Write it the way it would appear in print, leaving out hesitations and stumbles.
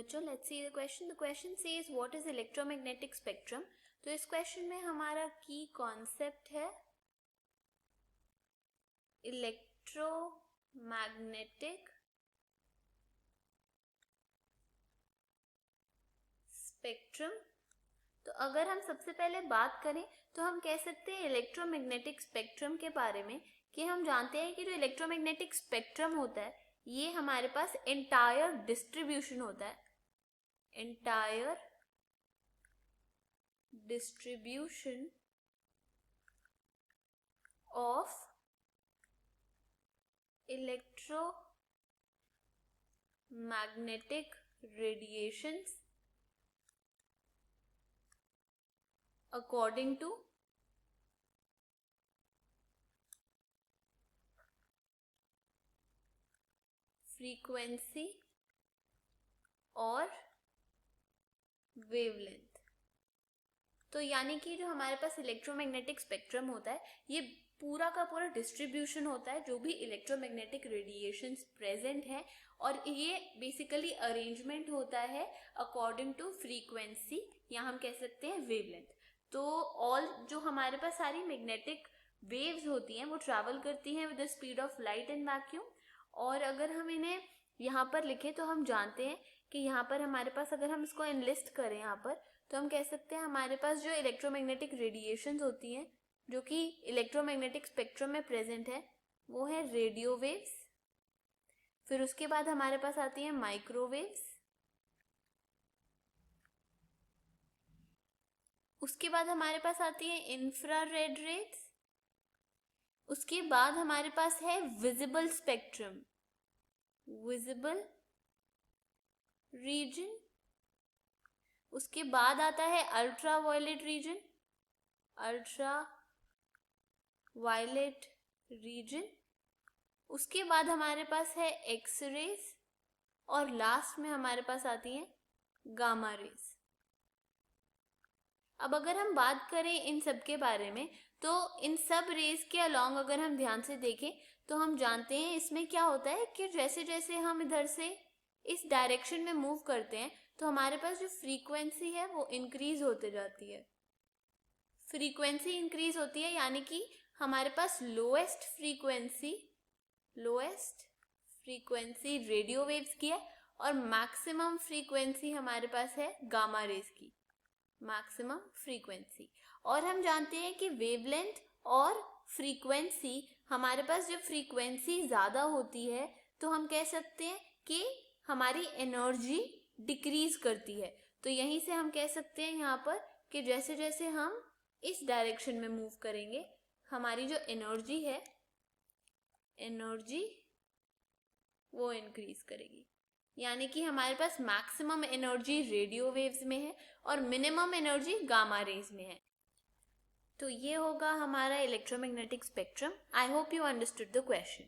बच्चों, let's see the question. The question says what is electromagnetic spectrum. तो इस question में हमारा की कॉन्सेप्ट है इलेक्ट्रोमैग्नेटिक स्पेक्ट्रम. तो अगर हम सबसे पहले बात करें तो हम कह सकते हैं इलेक्ट्रोमैग्नेटिक स्पेक्ट्रम के बारे में कि हम जानते हैं कि जो इलेक्ट्रोमैग्नेटिक स्पेक्ट्रम होता है ये हमारे पास एंटायर डिस्ट्रीब्यूशन होता है. Entire distribution of electromagnetic radiations according to frequency और wavelength. तो यानी कि जो हमारे पास इलेक्ट्रोमैग्नेटिक स्पेक्ट्रम होता है ये पूरा का पूरा डिस्ट्रीब्यूशन होता है जो भी इलेक्ट्रोमैग्नेटिक रेडिएशंस प्रेजेंट है, और ये बेसिकली अरेंजमेंट होता है अकॉर्डिंग टू फ्रीक्वेंसी या हम कह सकते हैं वेवलेंथ. तो ऑल जो हमारे पास सारी मैग्नेटिक वेव्स होती हैं वो ट्रैवल करती हैं with the speed of light in vacuum. और अगर हम इन्हें यहाँ पर लिखें तो हम जानते हैं कि यहाँ पर हमारे पास, अगर हम इसको एनलिस्ट करें यहाँ पर, तो हम कह सकते हैं हमारे पास जो इलेक्ट्रोमैग्नेटिक रेडिएशंस होती हैं जो कि इलेक्ट्रोमैग्नेटिक स्पेक्ट्रम में प्रेजेंट है वो है रेडियो वेव्स. फिर उसके बाद हमारे पास आती है माइक्रोवेव्स. उसके बाद हमारे पास आती है इंफ्रारेड रेज. उसके बाद हमारे पास है विजिबल स्पेक्ट्रम, विजिबल रीजन. उसके बाद आता है ultraviolet region, ultraviolet region. उसके बाद हमारे पास है एक्स रेज और लास्ट में हमारे पास आती है गामा रेज. अब अगर हम बात करें इन सब के बारे में तो इन सब रेज के अलोंग अगर हम ध्यान से देखें तो हम जानते हैं इसमें क्या होता है कि जैसे जैसे हम इधर से इस डायरेक्शन में मूव करते हैं तो हमारे पास जो फ्रीक्वेंसी है वो इंक्रीज होते जाती है. फ्रीक्वेंसी इंक्रीज होती है यानी कि हमारे पास लोएस्ट फ्रीक्वेंसी रेडियो वेव्स की है और मैक्सिमम फ्रीक्वेंसी हमारे पास है गामा रेज की, मैक्सिमम फ्रीक्वेंसी. और हम जानते हैं कि वेवलेंथ और फ्रीक्वेंसी, हमारे पास जब फ्रीक्वेंसी ज़्यादा होती है तो हम कह सकते हैं कि हमारी एनर्जी डिक्रीज करती है. तो यहीं से हम कह सकते हैं यहाँ पर कि जैसे जैसे हम इस डायरेक्शन में मूव करेंगे हमारी जो एनर्जी है, एनर्जी वो इंक्रीज करेगी. यानी कि हमारे पास मैक्सिमम एनर्जी रेडियो वेव्स में है और मिनिमम एनर्जी गामा रेज में है. तो ये होगा हमारा electromagnetic spectrum. I hope you understood the question.